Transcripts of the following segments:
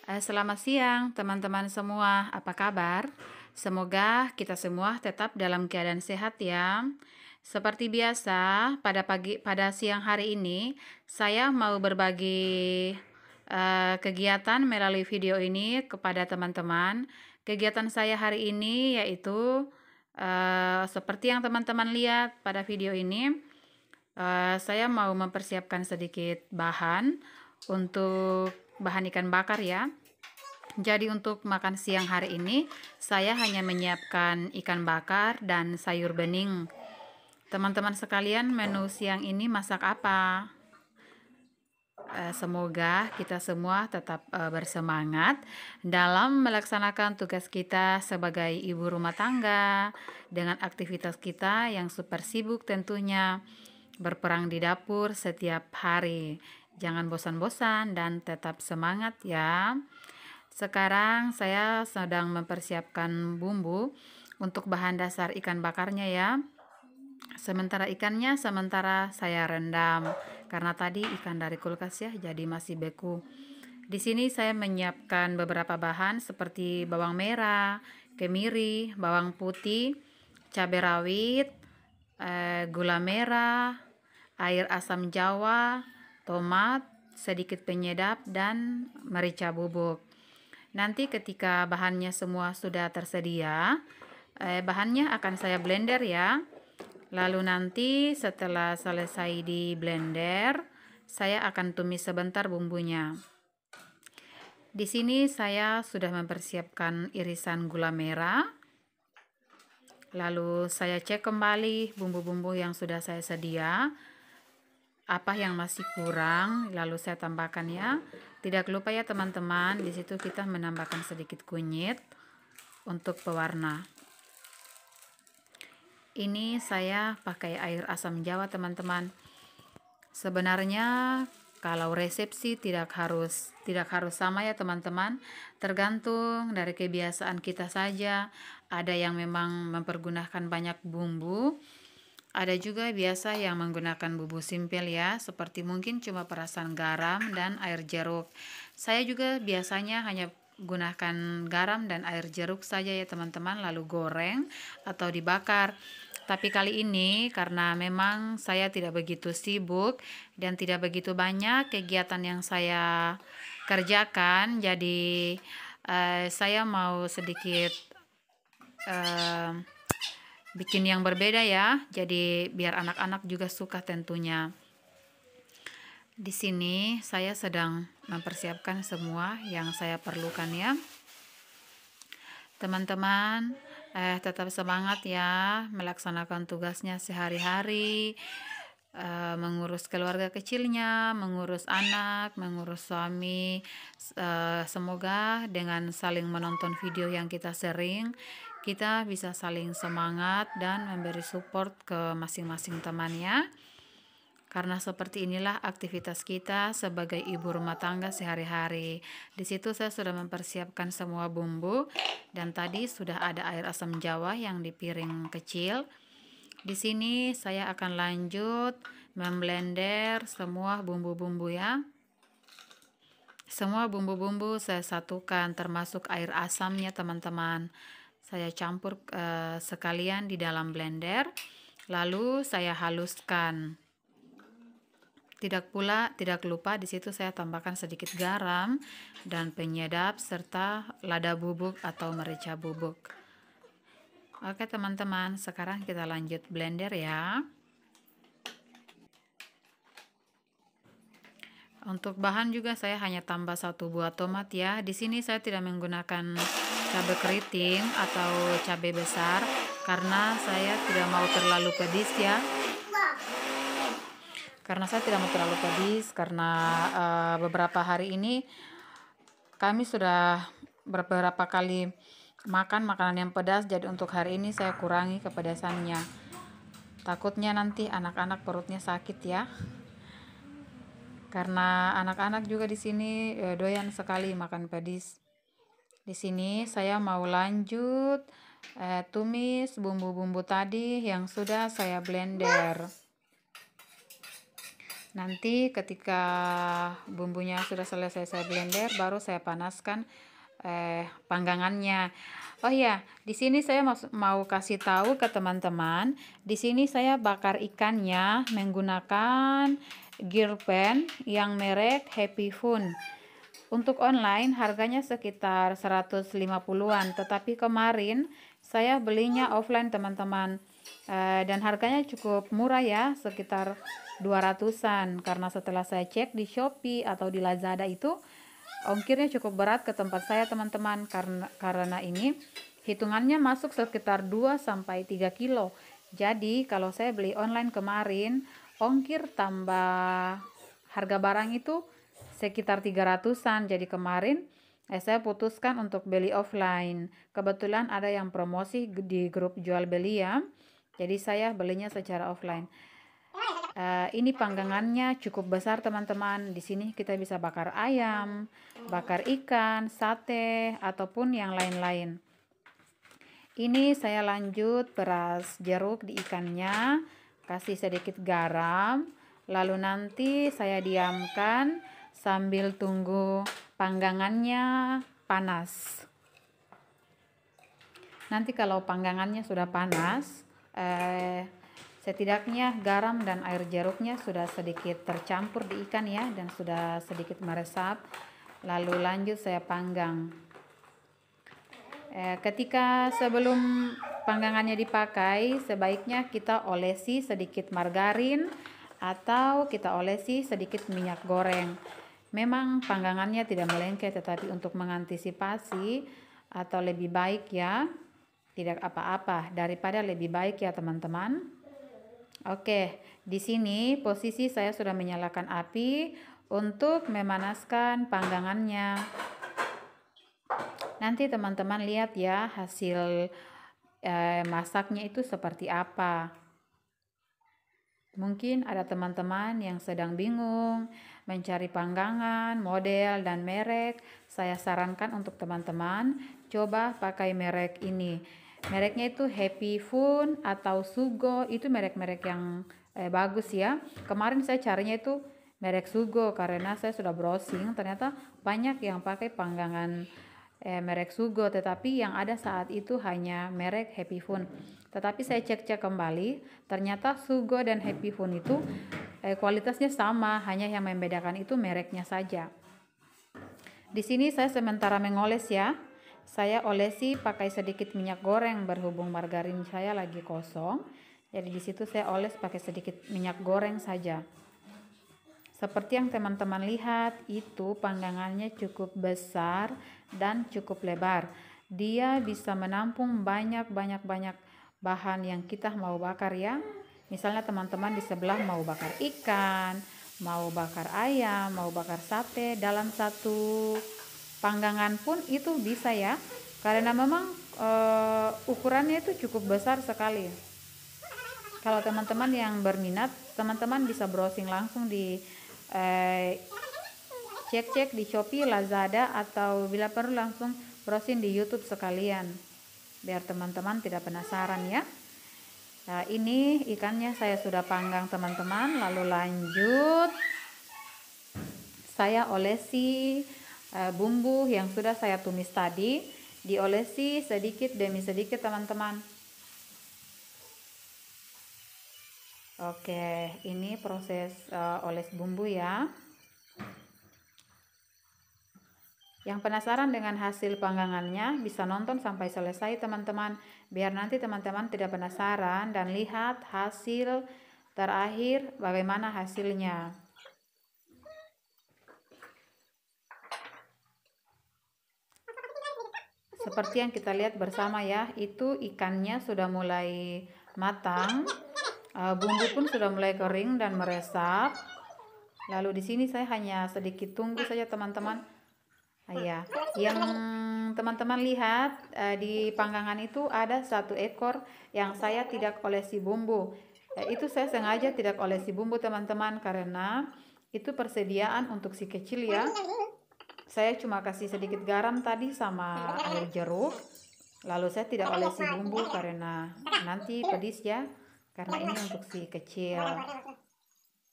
Selamat siang teman-teman semua, apa kabar? Semoga kita semua tetap dalam keadaan sehat ya. Seperti biasa, pada siang hari ini saya mau berbagi kegiatan melalui video ini kepada teman-teman. Kegiatan saya hari ini yaitu seperti yang teman-teman lihat pada video ini, saya mau mempersiapkan sedikit bahan untuk bahan ikan bakar ya. Jadi untuk makan siang hari ini, saya hanya menyiapkan ikan bakar dan sayur bening. Teman-teman sekalian, menu siang ini masak apa? Semoga kita semua tetap bersemangat dalam melaksanakan tugas kita sebagai ibu rumah tangga dengan aktivitas kita yang super sibuk tentunya, berperang di dapur setiap hari. Jangan bosan-bosan dan tetap semangat ya. Sekarang saya sedang mempersiapkan bumbu untuk bahan dasar ikan bakarnya ya. Sementara saya rendam karena tadi ikan dari kulkas ya, jadi masih beku. Di sini saya menyiapkan beberapa bahan seperti bawang merah, kemiri, bawang putih, cabai rawit, gula merah, air asam jawa, tomat, sedikit penyedap, dan merica bubuk. Nanti ketika bahannya semua sudah tersedia, bahannya akan saya blender ya. Lalu nanti setelah selesai di blender, saya akan tumis sebentar bumbunya. Di sini saya sudah mempersiapkan irisan gula merah. Lalu saya cek kembali bumbu-bumbu yang sudah saya sedia. Apa yang masih kurang, lalu saya tambahkan ya. Tidak lupa ya teman-teman, di situ kita menambahkan sedikit kunyit untuk pewarna. Ini saya pakai air asam jawa teman-teman. Sebenarnya kalau resepsi tidak harus sama ya teman-teman, tergantung dari kebiasaan kita saja. Ada yang memang mempergunakan banyak bumbu, ada juga biasa yang menggunakan bumbu simpel ya, seperti mungkin cuma perasan garam dan air jeruk. Saya juga biasanya hanya gunakan garam dan air jeruk saja ya teman-teman, lalu goreng atau dibakar. Tapi kali ini karena memang saya tidak begitu sibuk dan tidak begitu banyak kegiatan yang saya kerjakan, jadi saya mau sedikit bikin yang berbeda ya. Jadi biar anak-anak juga suka tentunya. Di sini saya sedang mempersiapkan semua yang saya perlukan ya. Teman-teman, tetap semangat ya melaksanakan tugasnya sehari-hari, mengurus keluarga kecilnya, mengurus anak, mengurus suami. Semoga dengan saling menonton video yang kita sering, kita bisa saling semangat dan memberi support ke masing-masing temannya. Karena seperti inilah aktivitas kita sebagai ibu rumah tangga sehari-hari. Di situ saya sudah mempersiapkan semua bumbu dan tadi sudah ada air asam jawa yang di piring kecil. Di sini saya akan lanjut memblender semua bumbu-bumbu ya. Semua bumbu-bumbu saya satukan termasuk air asamnya teman-teman. Saya campur sekalian di dalam blender. Lalu saya haluskan. Tidak lupa di situ saya tambahkan sedikit garam dan penyedap serta lada bubuk atau merica bubuk. Oke teman-teman, sekarang kita lanjut blender ya. Untuk bahan juga saya hanya tambah 1 buah tomat ya. Di sini saya tidak menggunakan cabai keriting atau cabai besar karena saya tidak mau terlalu pedis ya. Karena beberapa hari ini kami sudah beberapa kali makan makanan yang pedas, jadi untuk hari ini saya kurangi kepedasannya. Takutnya nanti anak-anak perutnya sakit ya. Karena anak-anak juga di sini doyan sekali makan pedis. Di sini saya mau lanjut tumis bumbu-bumbu tadi yang sudah saya blender. Nanti ketika bumbunya sudah selesai saya blender, baru saya panaskan panggangannya. Oh iya, di sini saya mau kasih tahu ke teman-teman, di sini saya bakar ikannya menggunakan grill pan yang merek Happy Fun. Untuk online harganya sekitar 150-an, tetapi kemarin saya belinya offline teman-teman. Dan harganya cukup murah ya, sekitar 200-an, karena setelah saya cek di Shopee atau di Lazada itu ongkirnya cukup berat ke tempat saya teman-teman, karena ini hitungannya masuk sekitar 2-3 kilo. Jadi kalau saya beli online kemarin, ongkir tambah harga barang itu sekitar 300-an. Jadi kemarin saya putuskan untuk beli offline. Kebetulan ada yang promosi di grup jual beli ya. Jadi saya belinya secara offline. Ini panggangannya cukup besar teman-teman. Di sini kita bisa bakar ayam, bakar ikan, sate, ataupun yang lain-lain. Ini saya lanjut peras jeruk di ikannya, kasih sedikit garam, lalu nanti saya diamkan sambil tunggu panggangannya panas. Nanti kalau panggangannya sudah panas, setidaknya garam dan air jeruknya sudah sedikit tercampur di ikan ya, dan sudah sedikit meresap. Lalu lanjut saya panggang. Ketika sebelum panggangannya dipakai, sebaiknya kita olesi sedikit margarin atau kita olesi sedikit minyak goreng. Memang panggangannya tidak melengket, tetapi untuk mengantisipasi atau lebih baik ya, tidak apa-apa daripada lebih baik ya teman-teman. Oke, di sini posisi saya sudah menyalakan api untuk memanaskan panggangannya. Nanti teman-teman lihat ya hasil masaknya itu seperti apa. Mungkin ada teman-teman yang sedang bingung mencari panggangan, model, dan merek. Saya sarankan untuk teman-teman coba pakai merek ini. Mereknya itu Happy Fun atau Sugo, itu merek-merek yang bagus ya. Kemarin saya carinya itu merek Sugo karena saya sudah browsing, ternyata banyak yang pakai panggangan merek Sugo, tetapi yang ada saat itu hanya merek Happy Fun. Tetapi saya cek-cek kembali, ternyata Sugo dan Happy Fun itu kualitasnya sama, hanya yang membedakan itu mereknya saja. Di sini saya sementara mengoles ya. Saya olesi pakai sedikit minyak goreng berhubung margarin saya lagi kosong. Jadi di situ saya oles pakai sedikit minyak goreng saja. Seperti yang teman-teman lihat, itu panggangannya cukup besar dan cukup lebar. Dia bisa menampung banyak bahan yang kita mau bakar ya. Misalnya teman-teman di sebelah mau bakar ikan, mau bakar ayam, mau bakar sate, dalam satu panggangan pun itu bisa ya. Karena memang ukurannya itu cukup besar sekali. Kalau teman-teman yang berminat, teman-teman bisa browsing langsung di cek-cek di Shopee, Lazada, atau bila perlu langsung browsing di YouTube sekalian, biar teman-teman tidak penasaran ya. Nah, ini ikannya saya sudah panggang teman-teman, lalu lanjut saya olesi bumbu yang sudah saya tumis tadi, diolesi sedikit demi sedikit teman-teman. Oke, ini proses oles bumbu ya. Yang penasaran dengan hasil panggangannya bisa nonton sampai selesai teman-teman, biar nanti teman-teman tidak penasaran dan lihat hasil terakhir bagaimana hasilnya. Seperti yang kita lihat bersama ya, itu ikannya sudah mulai matang, bumbu pun sudah mulai kering dan meresap. Lalu di sini saya hanya sedikit tunggu saja teman-teman. Ya, yang teman-teman lihat di panggangan itu ada satu ekor yang saya tidak olesi bumbu. Itu saya sengaja tidak olesi bumbu teman-teman, karena itu persediaan untuk si kecil ya. Saya cuma kasih sedikit garam tadi sama air jeruk. Lalu saya tidak olesi bumbu karena nanti pedis ya, karena ini untuk si kecil.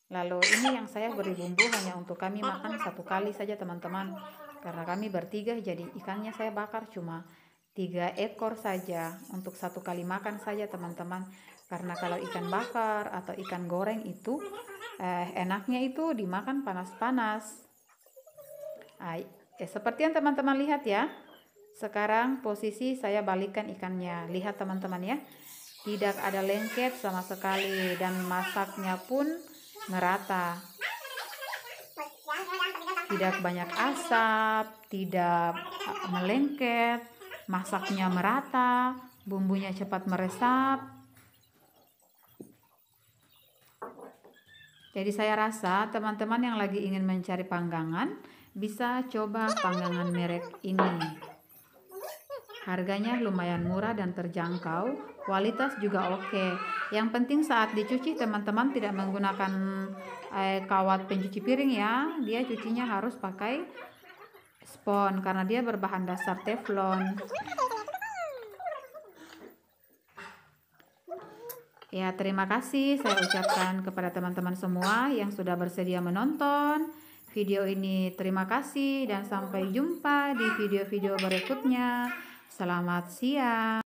Lalu ini yang saya beri bumbu hanya untuk kami makan satu kali saja teman-teman, karena kami bertiga, jadi ikannya saya bakar cuma 3 ekor saja untuk satu kali makan saja teman-teman. Karena kalau ikan bakar atau ikan goreng itu enaknya itu dimakan panas-panas. Seperti yang teman-teman lihat ya. Sekarang posisi saya balikkan ikannya. Lihat teman-teman ya, tidak ada lengket sama sekali dan masaknya pun merata. Tidak banyak asap, tidak melengket, masaknya merata, bumbunya cepat meresap. Jadi saya rasa teman-teman yang lagi ingin mencari panggangan bisa coba panggangan merek ini. Harganya lumayan murah dan terjangkau, kualitas juga oke. Yang penting saat dicuci teman-teman tidak menggunakan kawat pencuci piring ya. Dia cucinya harus pakai spons karena dia berbahan dasar teflon. Ya, terima kasih saya ucapkan kepada teman-teman semua yang sudah bersedia menonton video ini. Terima kasih dan sampai jumpa di video-video berikutnya. Selamat siang.